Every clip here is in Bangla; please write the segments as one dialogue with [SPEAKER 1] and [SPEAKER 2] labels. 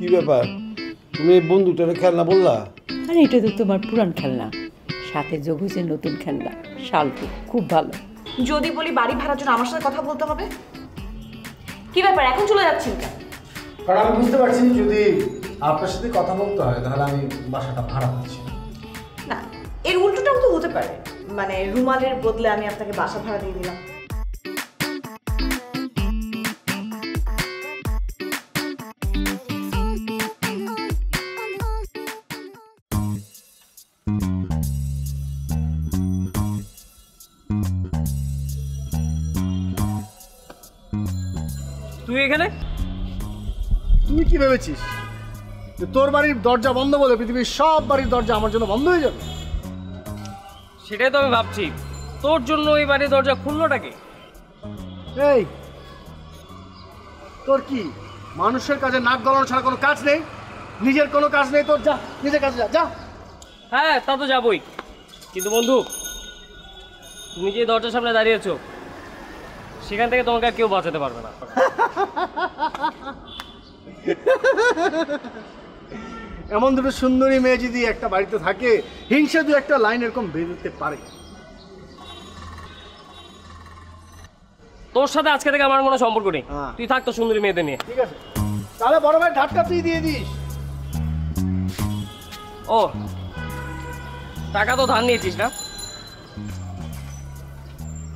[SPEAKER 1] কি ব্যাপার, তুমি এই বন্দুকটার খেলনা বললা?
[SPEAKER 2] আরে এটা তো তোমার পুরান খেলনা, সাথে যোগ হয়েছে নতুন খেলনা শালটু, খুব ভালো।
[SPEAKER 3] যদি বলি বাড়ি ভাড়ার জন্য আমার সাথে কথা বলতে হবে, কি ব্যাপার এখন চলে যাচ্ছেন কেন?
[SPEAKER 4] কারণ আমি বুঝতে পারছি যদি আপনার সাথে কথা বলতে হয় তাহলে আমি বাসাটা ভাড়া পাচ্ছি
[SPEAKER 3] না, এর উল্টোটাও তো হতে পারে, মানে রুমালের বদলে আমি আপনাকে বাসা ভাড়া দিয়ে দিলাম।
[SPEAKER 5] তুই এখানে?
[SPEAKER 4] তুই কি ভেবেছিস যে তোর বাড়ির দরজা বন্ধ বলে পৃথিবীর সব বাড়ির দরজা আমার জন্য বন্ধ হয়ে যাবে?
[SPEAKER 5] সেটাই তো আমি ভাবছি, তোর জন্য এই বাড়ির দরজা খুললোটাকে।
[SPEAKER 4] এই তোর কি মানুষের কাজে নাক গলানো ছাড়া কোনো কাজ নেই? নিজের কোনো কাজ নেই তোর? যা নিজের কাজে যা। যা।
[SPEAKER 5] হ্যাঁ তা তো যাবই, কিন্তু বন্ধু তুমি যে দরজার সামনে দাঁড়িয়েছো সেখান থেকে তোমাকে আর কেউ বাঁচাতে পারবে না।
[SPEAKER 4] এমন দুটো সুন্দরী মেয়ে যদি একটা বাড়িতে থাকে, হিংসা দু একটা লাইন এরকম বেরোতে পারে।
[SPEAKER 5] তোর সাথে আজকে থেকে আমার কোনো সম্পর্ক নেই, তুই থাক তো সুন্দরী মেয়েদের নিয়ে।
[SPEAKER 4] ঠিক আছে, তাহলে বড় ভাই ধাক্কা তুই দিয়ে দিস।
[SPEAKER 5] ও টাকা তো ধার নিয়েছিস না?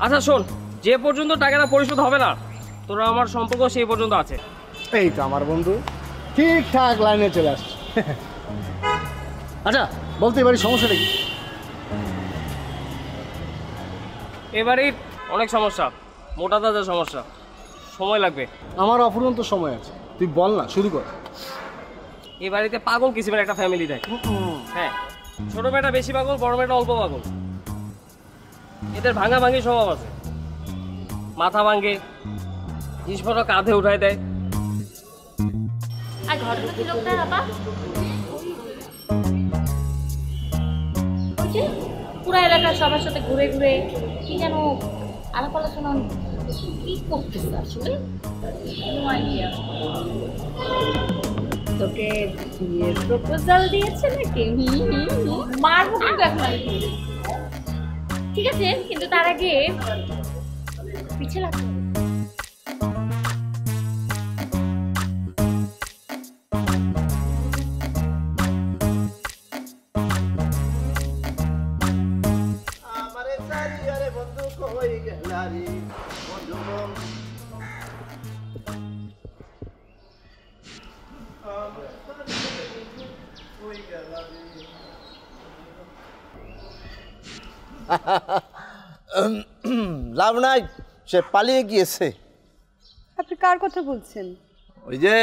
[SPEAKER 5] আচ্ছা শোন, যে পর্যন্ত টাকাটা পরিশোধ হবে না তোরা আমার সম্পর্ক সেই পর্যন্ত আছে।
[SPEAKER 4] এই তো আমার বন্ধু ঠিকঠাক লাইনে চলে আসছে। আচ্ছা বলতে এবারে সমস্যাটা কি?
[SPEAKER 5] এবারে অনেক সমস্যা, মোটা তাজা সমস্যা, সময় লাগবে।
[SPEAKER 4] আমার অফুরন্ত সময় আছে, তুই বল না, শুরু কর।
[SPEAKER 5] এই বাড়িতে পাগল কিসিমের একটা ফ্যামিলি দেয়। হ্যাঁ, ছোট মেয়েটা বেশি পাগল, বড় মেয়েটা অল্প পাগল। এদের ভাঙা ভাঙি স্বভাব আছে, মাথা ভাঙে, জিনিসপত্র কাঁধে উঠায় দেয়।
[SPEAKER 6] আর ঘটনা কি লোকটা আপা? ওই যে পুরা এলাকার সবার সাথে ঘুরে ঘুরে কি যেন আলাপ আলোচনা কি করতেছে আসলে? No idea. তোকে বিয়ের প্রপোজাল দিয়েছে নাকি? মারবো কিন্তু এখন আমি। ঠিক আছে, কিন্তু তার আগে পিছিয়ে লাগবে।
[SPEAKER 1] লাভ নাই, সে পালিয়ে গিয়েছে।
[SPEAKER 7] আপনি কার কথা বলছেন?
[SPEAKER 1] ওই যে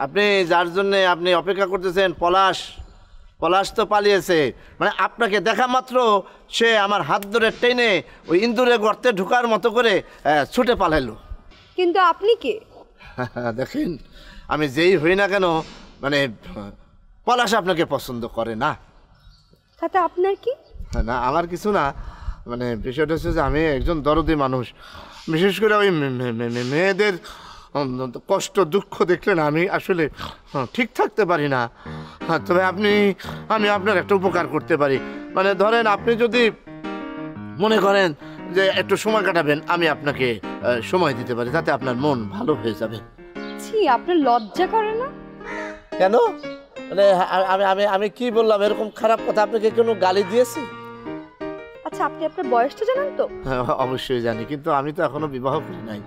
[SPEAKER 1] আপনি যার জন্যে আপনি অপেক্ষা করতেছেন, পলাশ। পলাশ তো পালিয়েছে, মানে আপনাকে দেখা মাত্র সে আমার হাত ধরে টেনে ওই ইন্দুরে গর্তে ঢুকার মতো করে ছুটে পালাইলো।
[SPEAKER 7] কিন্তু আপনি কে?
[SPEAKER 1] দেখেন, আমি যেই হই না কেন, মানে পলাশ আপনাকে পছন্দ করে না।
[SPEAKER 7] তাতে আপনার কি?
[SPEAKER 1] না, আমার কিছু না, মানে বিষয়টা হচ্ছে যে আমি একজন দরদি মানুষ। বিশেষ করে ওই মেয়েদের কষ্ট দুঃখ দেখলে না আমি আসলে ঠিক থাকতে পারি না। তবে আমি আপনার একটা উপকার করতে পারি। মানে ধরেন, আপনি যদি মনে করেন যে একটু সময় কাটাবেন, আমি আপনাকে সময় দিতে পারি, তাতে আপনার মন ভালো হয়ে যাবে।
[SPEAKER 7] ছি, আপনার লজ্জা করে না?
[SPEAKER 1] কেন? মানে আমি কি বললাম এরকম খারাপ কথা? আপনাকে কোনো গালি দিয়েছি?
[SPEAKER 7] আচ্ছা, আপনি আপনার বয়সটা জানেন তো?
[SPEAKER 1] হ্যাঁ, অবশ্যই জানি, কিন্তু আমি তো এখনো বিবাহ করি নাই।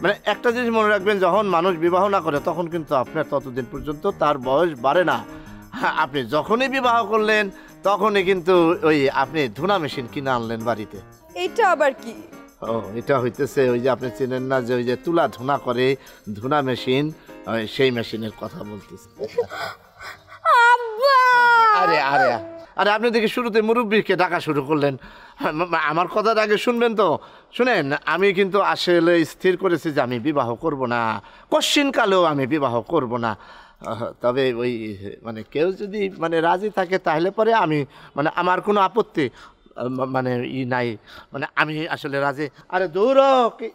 [SPEAKER 1] মানে একটা জিনিস মনে রাখবেন, যখন মানুষ বিবাহ না করে তখন কিন্তু আপনার ততদিন পর্যন্ত তার বয়স বাড়ে না। আপনি যখনই বিবাহ করলেন তখনই কিন্তু ওই আপনি ধুনা মেশিন কিনে আনলেন বাড়িতে।
[SPEAKER 7] এইটা আবার কি?
[SPEAKER 1] ও, এটা হইতেছে ওই যে আপনি চেনেন না যে ওই যে তুলা ধুনা করে ধুনা মেশিন, সেই মেশিনের কথা বলতেছে। আরে আরে আরে আপনি দেখি শুরুতে মুরব্বীকে ডাকা শুরু করলেন। আমার কথাটা আগে শুনবেন তো। শুনেন, আমি কিন্তু আসলে স্থির করেছি যে আমি বিবাহ করব না, কশ্চিনকালেও আমি বিবাহ করব না। তবে ওই মানে কেউ যদি মানে রাজি থাকে তাহলে পরে আমি মানে আমার কোনো আপত্তি মানে নাই, মানে আমি আসলে রাজি। আরে দূর কি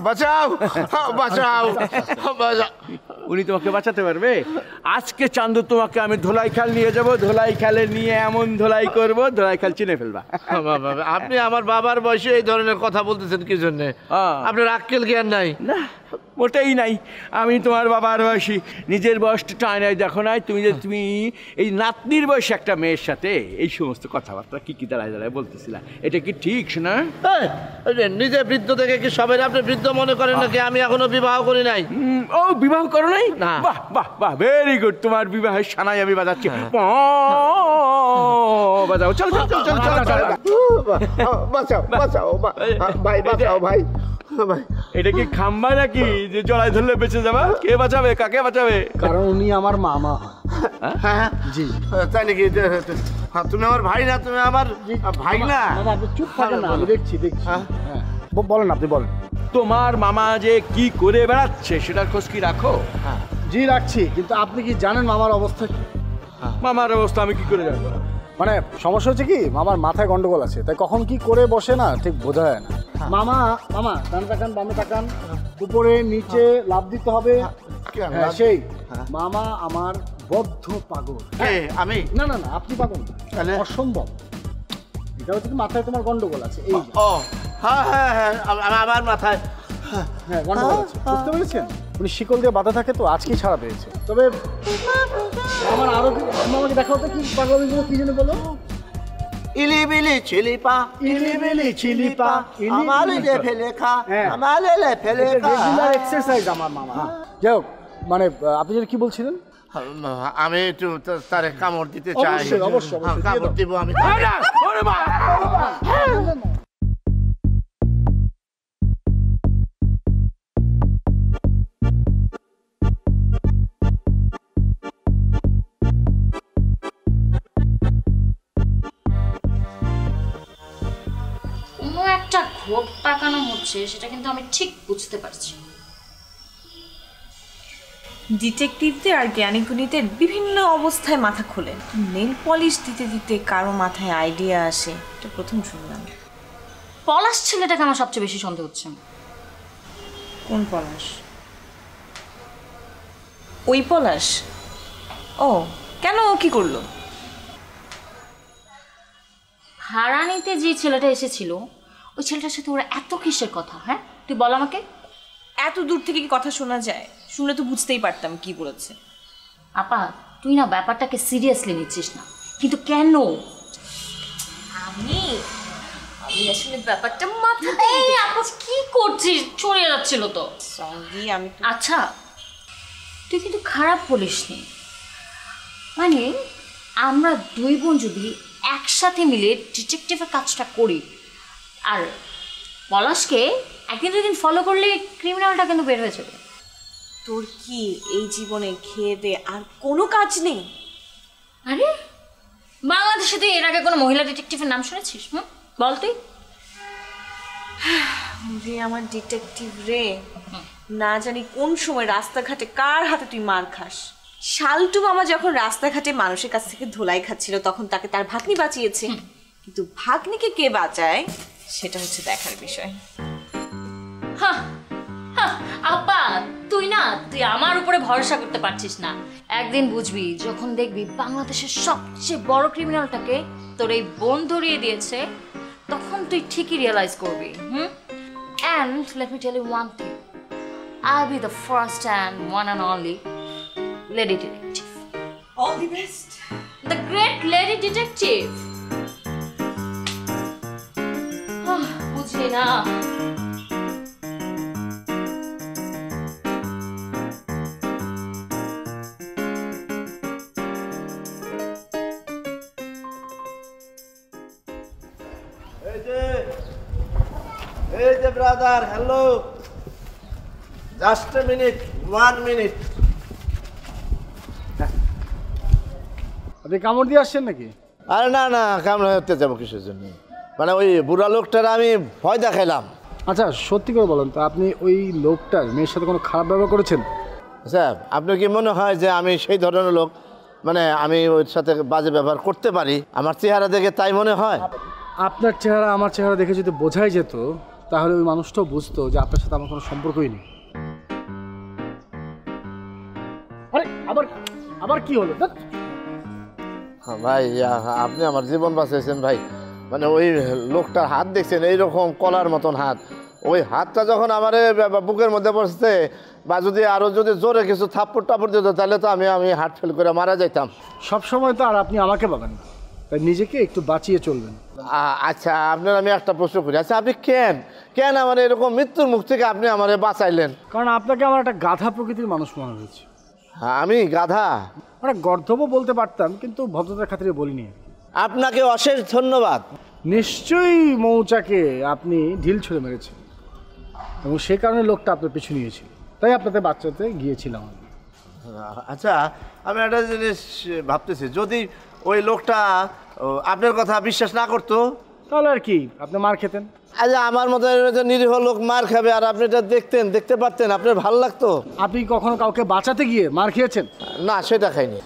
[SPEAKER 1] বাঁচাও বাঁচাও বাঁচাও।
[SPEAKER 8] উনি তোমাকে বাঁচাতে পারবে? আজকে চান্দু তোমাকে আমি ধোলাই খাল নিয়ে যাব, ধোলাই খালে নিয়ে এমন ধোলাই করব, ধোলাই খাল চিনে ফেলবা।
[SPEAKER 1] আপনি আমার বাবার বয়সে এই ধরনের কথা বলতেছেন কি জন্য? আপনার আক্কেল জ্ঞান নাই?
[SPEAKER 8] না, মোটেই নাই। আমি তোমার বাবার বয়সী, নিজের বয়সটা টাই নাই, দেখো নাই তুমি যে তুমি এই নাতনির বয়সে একটা মেয়ের সাথে এই সমস্ত কথাবার্তা কি দাঁড়ায় দাঁড়ায় বলতেছিলা, এটা কি ঠিক শোনা?
[SPEAKER 1] নিজে বৃদ্ধ থেকে কি সবাই আপনি বৃদ্ধ মনে করেন নাকি? আমি এখনো বিবাহ করি নাই।
[SPEAKER 8] ও, বিবাহ করো নাই?
[SPEAKER 1] না।
[SPEAKER 8] বাহ বাহ বাহ, ভেরি গুড। তোমার বিবাহের সানাই আমি বাজাচ্ছি। বাজাও, চল চল চল চল চল।
[SPEAKER 1] বাঁচাও বাঁচাও ভাই, বাঁচাও ভাই।
[SPEAKER 8] এটা কি খাম্বা নাকি যে জড়াই ধরলে বেঁচে যাবা? কে বাঁচাবে? কাকে বাঁচাবে?
[SPEAKER 4] কারণ উনি আমার মামা।
[SPEAKER 1] হ্যাঁ জি, তাই নাকি? তুমি আমার ভাই না, তুমি আমার ভাই না।
[SPEAKER 4] আপনি চুপ থাকেন না, আমি দেখছি। হ্যাঁ, বলেন, আপনি বলেন।
[SPEAKER 8] তোমার মামা যে কি করে বেড়াচ্ছে সেটার খোঁজ কি রাখো?
[SPEAKER 4] জি রাখছি, কিন্তু আপনি কি জানেন মামার অবস্থা কি?
[SPEAKER 8] মামার অবস্থা আমি কি করে জানবো?
[SPEAKER 4] মানে সমস্যা হচ্ছে কি, মামার মাথায় গন্ডগোল আছে, তাই কখন কি করে বসে না ঠিক বোঝা যায় না। মামা ডানে তাকান, বামে তাকান, উপরে নিচে লাফ দিতে হবে। হ্যাঁ, সেই মামা আমার বদ্ধ পাগল।
[SPEAKER 1] আমি?
[SPEAKER 4] না না না, আপনি পাগল না, অসম্ভব। এটা হচ্ছে কি, মাথায় তোমার গন্ডগোল আছে। এই
[SPEAKER 1] ও হ্যাঁ হ্যাঁ হ্যাঁ, আমার মাথায়
[SPEAKER 4] হ্যাঁ গন্ডগোল আছে, বুঝতে পেরেছেন? উনি শিকল দিয়ে বাঁধা থাকে তো, আজকেই ছাড়া পেয়েছে। তবে আমার আরো মামাকে দেখাও তো কি পাগলগুলো কি যেন বলো।
[SPEAKER 1] ইলিবিলি চিলিপা,
[SPEAKER 4] ইলিবিলি চিলিপা,
[SPEAKER 1] আমালে ফেলে খা, আমালে ফেলে খা।
[SPEAKER 4] রেগুলার এক্সারসাইজ আমার মামা। যাই হোক, মানে আপনি যেটা কি বলছিলেন?
[SPEAKER 1] আমি একটু তারে কামড় দিতে চাই।
[SPEAKER 4] অবশ্যই অবশ্যই
[SPEAKER 1] কামড় দিব আমি।
[SPEAKER 6] কোনো একটা ঘোট পাকানো হচ্ছে, সেটা কিন্তু আমি ঠিক বুঝতে পারছি।
[SPEAKER 3] ডিটেকটিভদের আর জ্ঞানীগুণীদের বিভিন্ন অবস্থায় মাথা খোলে। নেল পলিশ দিতে দিতে কারো মাথায় আইডিয়া আসে, এটা প্রথম শুনলাম।
[SPEAKER 6] পলাশ ছেলেটাকে আমার সবচেয়ে বেশি সন্দেহ হচ্ছে।
[SPEAKER 3] কোন পলাশ? ওই পলাশ? ও কেন, ও কি করলো?
[SPEAKER 6] ভাড়া নিতে যে ছেলেটা এসেছিল, ওই ছেলেটার সাথে ওরা এত কিসের কথা? হ্যাঁ, তুই বল আমাকে।
[SPEAKER 3] এত দূর থেকে কি কথা শোনা যায়? শুনলে তো বুঝতেই পারতাম কি বলেছে।
[SPEAKER 6] আপা, তুই না ব্যাপারটাকে সিরিয়াসলি নিচ্ছিস না, কিন্তু কেন? আমি আসলে ব্যাপারটা মাথাতে। এই আপা কি করছিস? চলে যাচ্ছিল তো।
[SPEAKER 3] সরি, আমি
[SPEAKER 6] আচ্ছা, তুই কিন্তু খারাপ বলিসনি। মানে আমরা দুই বোন যদি একসাথে মিলে ডিটেকটিভের কাজটা করি, আর পলাশকে একদিন দুদিন ফলো করলে ক্রিমিনালটা কিন্তু বের হয়ে যাবে।
[SPEAKER 3] তোর কি এই জীবনে খেয়ে দে আর কোনো কাজ নেই?
[SPEAKER 6] আরে বাংলাদেশে তুই এর আগে কোনো মহিলা ডিটেকটিভের নাম শুনেছিস? বল তুই।
[SPEAKER 3] রে আমার ডিটেকটিভ রে, না জানি কোন সময় রাস্তাঘাটে কার হাতে তুই মার খাস। শালটু মামা যখন রাস্তাঘাটে মানুষের কাছ থেকে ধোলাই খাচ্ছিল, তখন তাকে তার ভাগ্নি বাঁচিয়েছে। কিন্তু ভাগ্নিকে কে বাঁচায় সেটা হচ্ছে দেখার বিষয়।
[SPEAKER 6] আপা তুই আমার উপরে ভরসা করতে পারছিস না। একদিন বুঝবি, যখন দেখবি বাংলাদেশের সবচেয়ে বড় ক্রিমিনালটাকে তোর এই বোন ধরিয়ে দিয়েছে, তখন তুই ঠিকই রিয়েলাইজ করবি। And let me tell you one thing, I'll be the first and one and only lady detective.
[SPEAKER 3] All the best.
[SPEAKER 6] The great lady detective. বুঝলি না?
[SPEAKER 1] এই যে brother, hello, just a minute, 1 minute.
[SPEAKER 4] আপনি কামড় দিয়ে আসছেন নাকি?
[SPEAKER 1] আরে না না, কামড় হতে যাবো কিসের জন্য? মানে ওই বুড়া লোকটার আমি ভয় দেখাইলাম।
[SPEAKER 4] আচ্ছা সত্যি করে বলেন তো, আপনি ওই লোকটার মেয়ের সাথে কোনো খারাপ ব্যবহার করেছেন?
[SPEAKER 1] স্যার, আপনার কি মনে হয় যে আমি সেই ধরনের লোক? মানে আমি ওর সাথে বাজে ব্যবহার করতে পারি? আমার চেহারা দেখে তাই মনে হয়?
[SPEAKER 4] আপনার চেহারা আমার চেহারা দেখে যদি বোঝাই যেত, তাহলে ওই মানুষটাও বুঝতো যে আপনার সাথে আমার কোনো সম্পর্কই নেই। আরে আবার আবার কি হলো?
[SPEAKER 1] ভাই আপনি আমার জীবন বাঁচিয়েছেন ভাই। মানে ওই লোকটার হাত দেখছেন, এইরকম কলার মতন হাত। ওই হাতটা যখন আমার বুকের মধ্যে পড়ছে, বা যদি আরো যদি জোরে কিছু থাপ্পড় টাপড় দিত, তাহলে তো আমি হার্ট ফেল করে মারা যাইতাম।
[SPEAKER 4] সবসময় তো আর আপনি আমাকে পাবেন না, তাই নিজেকে একটু বাঁচিয়ে চলবেন।
[SPEAKER 1] আচ্ছা আপনার আমি একটা প্রশ্ন করি, আচ্ছা আপনি কেন আমার এরকম মৃত্যুর মুখ থেকে আপনি আমার বাঁচাইলেন?
[SPEAKER 4] কারণ আপনাকে আমার একটা গাধা প্রকৃতির মানুষ মনে হয়েছে।
[SPEAKER 1] আমি গাধা?
[SPEAKER 4] মানে গর্ধবও বলতে পারতাম, কিন্তু ভদ্রতার খাতিরে বলিনি।
[SPEAKER 1] আপনাকে অশেষ ধন্যবাদ।
[SPEAKER 4] নিশ্চয়ই মৌচাকে আপনি ঢিল ছুঁড়ে মেরেছেন এবং সে কারণে লোকটা আপনার পিছু নিয়েছিল, তাই আপনাদের বাচ্চাতে গিয়েছিলাম।
[SPEAKER 1] আচ্ছা আমি একটা জিনিস ভাবতেছি, যদি ওই লোকটা আপনার কথা বিশ্বাস না করতো
[SPEAKER 4] তাহলে আর কি আপনি মার খেতেন?
[SPEAKER 1] আচ্ছা আমার মতো নিরীহ লোক মার খাবে আর আপনি এটা দেখতে পারতেন, আপনার ভালো লাগতো?
[SPEAKER 4] আপনি কখনো কাউকে বাঁচাতে গিয়ে মার খেয়েছেন?
[SPEAKER 1] না, সেটা খাইনি।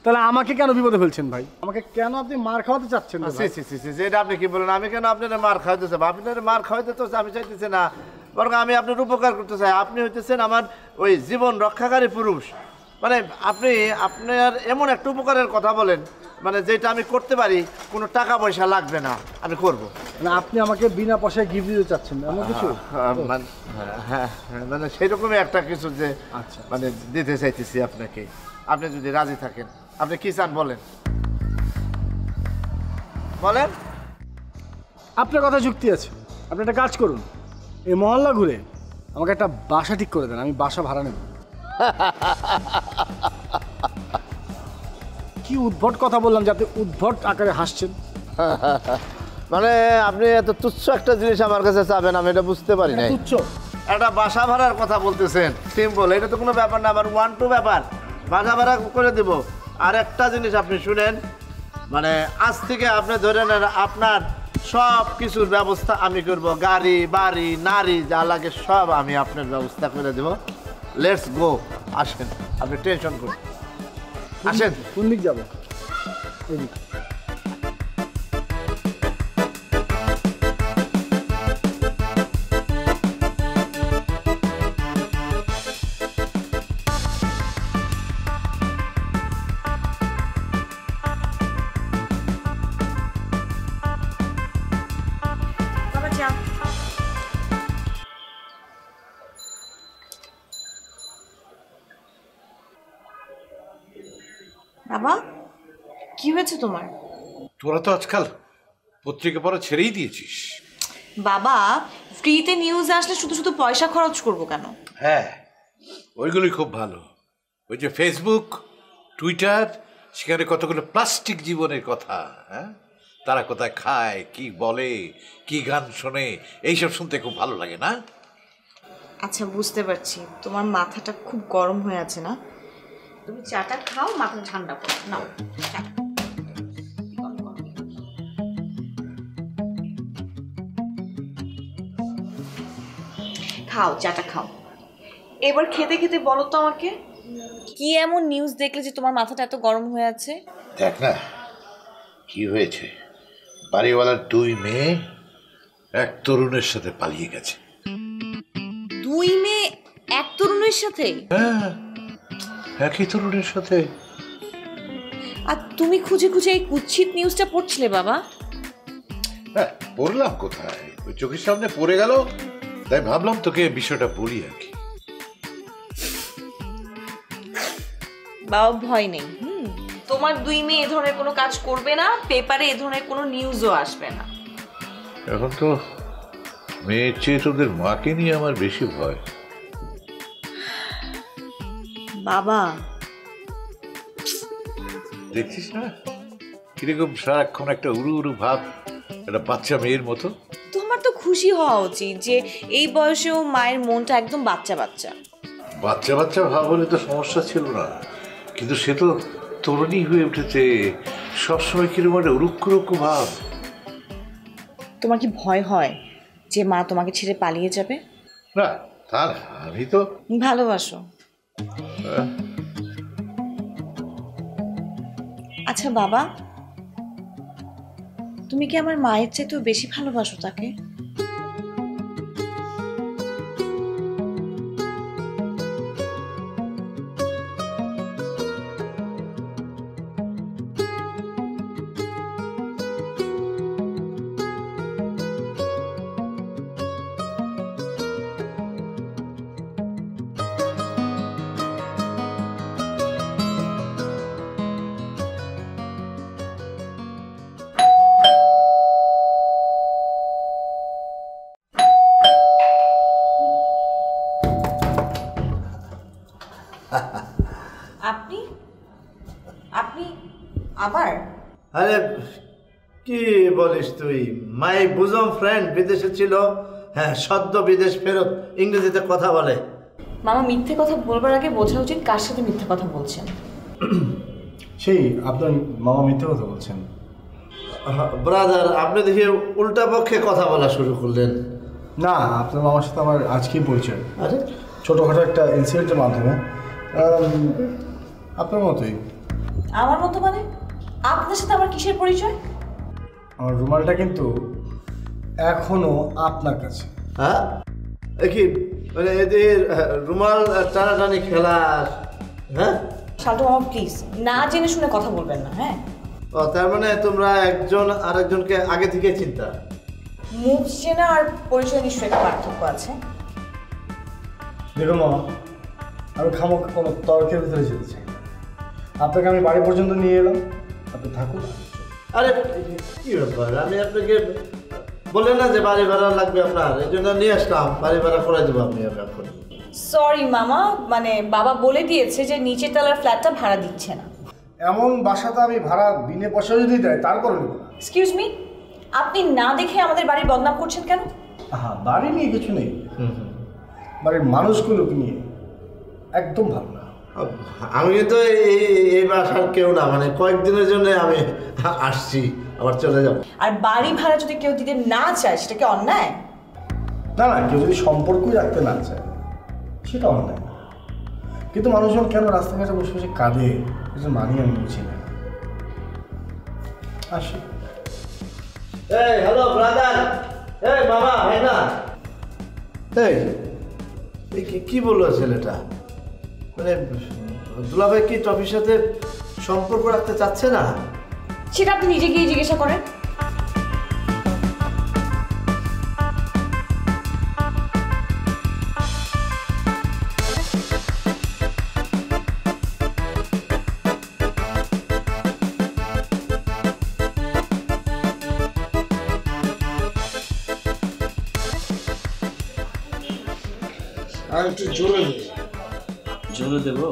[SPEAKER 4] তাহলে আমাকে কেন বিপদে ফেলছেন ভাই? আমাকে কেন আপনি মার খাওয়াতে চাচ্ছেন?
[SPEAKER 1] এটা আপনি কি বলেন? আমি কেন আপনার মার খাওয়াতে চাই? আপনার মার খাওয়াতে তো আমি চাইতেছি না, বরং আমি আপনার উপকার করতে চাই। আপনি হইতেছেন আমার ওই জীবন রক্ষাকারী পুরুষ। মানে আপনার এমন একটা উপকারের কথা বলেন, মানে যেটা আমি করতে পারি, কোনো টাকা পয়সা লাগবে না, আমি করব।
[SPEAKER 4] মানে আপনি আমাকে বিনা পয়সায় গিফট দিতে চাচ্ছেন এমন কিছু?
[SPEAKER 1] হ্যাঁ, মানে সেরকমই একটা কিছু যে
[SPEAKER 4] আচ্ছা
[SPEAKER 1] মানে দিতে চাইতেছি আপনাকে। আপনি যদি রাজি থাকেন, আপনি কি চান বলেন?
[SPEAKER 4] আপনার কথা যুক্তি আছে। আপনি একটা কাজ করুন, এই মহল্লা ঘুরে আমাকে একটা বাসা ঠিক করে দেন, আমি বাসা ভাড়া নেব। কি উদ্ভট কথা বললাম যে আপনি উদ্ভট আকারে হাসছেন?
[SPEAKER 1] মানে আপনি এত তুচ্ছ একটা জিনিস আমার কাছে চাবেন, আমি এটা বুঝতে পারি না।
[SPEAKER 4] তুচ্ছ
[SPEAKER 1] একটা বাসা ভাড়ার কথা বলতেছেন, সিম্পল, এটা তো কোনো ব্যাপার না, আবার 1-2 ব্যাপার। বাসা ভাড়া করে দেব। আর একটা জিনিস আপনি শুনেন, মানে আজ থেকে আপনি ধরে নেন আপনার সব কিছুর ব্যবস্থা আমি করব, গাড়ি বাড়ি নারী যা লাগে সব আমি আপনার ব্যবস্থা করে দেব। লেটস গো, আসেন, আপনি টেনশন করুন, আসেন।
[SPEAKER 4] কোন দিক যাবো? এদিক।
[SPEAKER 3] বাবা, কি হয়েছে তোমার?
[SPEAKER 9] তোরা তো আজকাল পত্রিকা পড়া ছেড়েই দিয়েছিস।
[SPEAKER 3] বাবা, ফ্রিতে নিউজ আসলে শুধু শুধু পয়সা খরচ করবো কেন?
[SPEAKER 9] হ্যাঁ, ওইগুলোই খুব ভালো। ওই যে ফেসবুক, টুইটার, সেখানে কতগুলো প্লাস্টিক জীবনের কথা, হ্যাঁ, তারা কোথায় খায়, কি বলে, কি গান শোনে, এইসব শুনতে খুব ভালো লাগে না?
[SPEAKER 3] আচ্ছা বুঝতে পারছি, তোমার মাথাটা খুব গরম হয়ে আছে না? তুমি চাটা খাও, মাথা ঠান্ডা করো। নাও চা। খাও, চাটা খাও। এবার খেতে খেতে বলো তো আমাকে, কি এমন নিউজ দেখলে যে তোমার মাথাটা এত গরম হয়ে আছে?
[SPEAKER 9] দেখ না কি হয়েছে, বাড়িওয়ালার 2 মেয়ে এক তরুণের সাথে পালিয়ে গেছে।
[SPEAKER 3] 2 মেয়ে এক তরুণের সাথে?
[SPEAKER 9] হ্যাঁ, একই তরুণের সাথে।
[SPEAKER 3] আর তুমি খুঁজে খুঁজে এই কুৎসিত নিউজটা পড়ছিলে বাবা?
[SPEAKER 9] হ্যাঁ, পড়লাম কোথায়, ওই চোখের সামনে পড়ে গেল, তাই ভাবলাম তোকে বিষয়টা বলি আর কি।
[SPEAKER 3] বাবা ভয় নেই, তোমার 2 মেয়ে এ ধরনের কোনো কাজ করবে না, পেপারে এ ধরনের কোনো নিউজও আসবে না।
[SPEAKER 9] এখন তো মেয়ের চেয়ে তোদের মাকে নিয়ে আমার বেশি ভয়।
[SPEAKER 3] বাবা
[SPEAKER 9] দেখছিস না কিরকম সারাক্ষণ একটা উড়ু উড়ু ভাব, একটা বাচ্চা মেয়ের মতো।
[SPEAKER 3] তোমার তো খুশি হওয়া উচিত যে এই বয়সেও মায়ের মনটা একদম বাচ্চা বাচ্চা।
[SPEAKER 9] বাচ্চা বাচ্চা ভাব হলে তো সমস্যা ছিল না, কিন্তু সে তো তরুণী হয়ে উঠেছে, সবসময় কিরকম একটা উড়ুক্কু রুক্কু ভাব।
[SPEAKER 3] তোমার কি ভয় হয় যে মা তোমাকে ছেড়ে পালিয়ে যাবে?
[SPEAKER 9] না, তা না, আমি তো
[SPEAKER 3] ভালোবাসো। আচ্ছা বাবা, তুমি কি আমার মায়ের চাইতেও বেশি ভালোবাসো তাকে? আবার
[SPEAKER 1] আরে কি বলিস তুই? মাই বুজম ফ্রেন্ড বিদেশে ছিল, হ্যাঁ সদ্য বিদেশ ফেরত, ইংরেজিতে কথা বলে।
[SPEAKER 3] মামা মিথ্যে কথা বলবার আগে বোঝা উচিত কার সাথে মিথ্যে কথা বলছেন।
[SPEAKER 4] সেই আপনার মামা মিথ্যে কথা বলছেন?
[SPEAKER 1] ব্রাদার, আপনি দেখি উল্টা পক্ষে কথা বলা শুরু করলেন।
[SPEAKER 4] না, আপনার মামার সাথে আমার আজকেই পরিচয়।
[SPEAKER 1] আরে
[SPEAKER 4] ছোটোখাটো একটা ইনসিডেন্টের মাধ্যমে। আপনার মতোই।
[SPEAKER 3] আমার মতো মানে? আপনার সাথে আমার কিসের পরিচয়?
[SPEAKER 4] আমার রুমালটা কিন্তু এখনো আপনার কাছে।
[SPEAKER 1] হ্যাঁ কি মানে এদের রুমাল টানাটানি খেলার? হ্যাঁ
[SPEAKER 3] শাল্টু মামা প্লিজ না জেনে শুনে কথা বলবেন না। হ্যাঁ
[SPEAKER 1] ও তার মানে তোমরা একজন আরেকজনকে আগে থেকে চিন্তা?
[SPEAKER 3] মুখ চেনা আর পরিচয় নিশ্চয়ই একটা পার্থক্য আছে।
[SPEAKER 4] দেখুন মামা, আমি খামোখা কোনো তর্কের ভিতরে যেতে চাই না। আপনাকে আমি বাড়ি পর্যন্ত নিয়ে এলাম, আপনি থাকুন।
[SPEAKER 1] আরে কি ব্যাপার, আমি আপনাকে বললেন না যে বাড়ি ভাড়া লাগবে আপনার, এই জন্য নিয়ে আসলাম, বাড়ি ভাড়া করে দেবো আমি এখন।
[SPEAKER 3] সরি মামা, মানে বাবা বলে দিয়েছে যে নিচের তলার ফ্ল্যাটটা ভাড়া দিচ্ছে না।
[SPEAKER 4] এমন বাসাটা আমি ভাড়া বিনে পয়সা যদি দেয় তারপর নেব না।
[SPEAKER 3] এক্সকিউজ মি, আপনি না দেখে আমাদের বাড়ির বদনাম করছেন কেন?
[SPEAKER 4] হ্যাঁ, বাড়ি নিয়ে কিছু নেই, বাড়ির মানুষগুলোকে নিয়ে একদম ভালো না।
[SPEAKER 1] আমি কিন্তু এই বাসার কেউ না, মানে কয়েকদিনের জন্য আমি আসছি, আবার চলে যাব।
[SPEAKER 3] আর বাড়ি ভাড়া যদি কেউ দিতে না চায় সেটা কি অন্যায়?
[SPEAKER 4] না না, কেউ যদি সম্পর্কই রাখতে না চায় সেটা অন্যায়, কিন্তু মানুষজন কেন রাস্তাঘাটে বসে বসে কাঁদে এটা মানি আমি বুঝি না। আসি।
[SPEAKER 1] এই হ্যালো ব্রাদার, এই মামা, হয় না? এই কি বললো ছেলেটা? মানে দুলাভাই কি টপির সাথে সম্পর্ক রাখতে চাচ্ছে না?
[SPEAKER 3] সেটা আপনি নিজে গিয়ে জিজ্ঞাসা করেন।
[SPEAKER 1] আর একটু জোরে দে।
[SPEAKER 5] জোরে দেবো?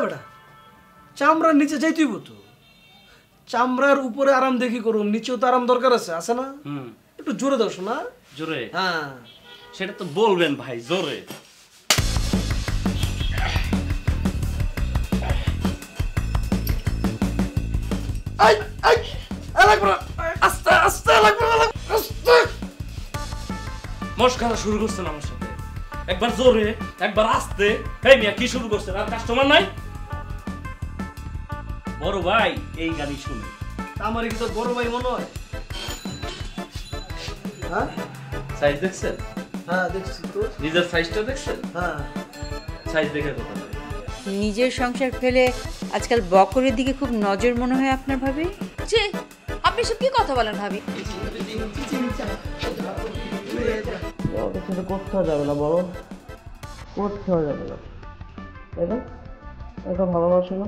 [SPEAKER 10] বেটা চামড়ার নিচে যাইতেই তো, চামড়ার উপরে আরাম দেখি করুন, নিচেও তো আরাম দরকার আছে, আছে না? একটু জোরে দাও শোনা।
[SPEAKER 5] জোরে?
[SPEAKER 10] হ্যাঁ
[SPEAKER 5] সেটা তো বলবেন ভাই, জোরে।
[SPEAKER 10] আস্তে আস্তে লাগবে, আস্তে।
[SPEAKER 5] মস্কারা শুরু করছেন আমার সাথে, একবার জোরে একবার আস্তে। এই মিয়া কি শুরু করছেন? আর কাস্টমার নাই? বড় ভাই এই গাড়ি শুনে
[SPEAKER 10] আমার কি তো বড় ভাই মনে হয়? হ্যাঁ
[SPEAKER 5] সাইজ দেখছেন?
[SPEAKER 10] হ্যাঁ দেখছি তো।
[SPEAKER 5] নিজের সাইজটা দেখছেন?
[SPEAKER 10] হ্যাঁ
[SPEAKER 5] সাইজ দেখে কথা বলে।
[SPEAKER 2] নিজের সংসার ফেলে আজকাল বকরের দিকে খুব নজর মনে হয় আপনার ভাবি।
[SPEAKER 6] যে আপনি সব কি কথা বলেন ভাবি?
[SPEAKER 10] কোথাও যাবে না বলো, কোথাও যাবে না, তাই না? এখন ভালোবাসো না?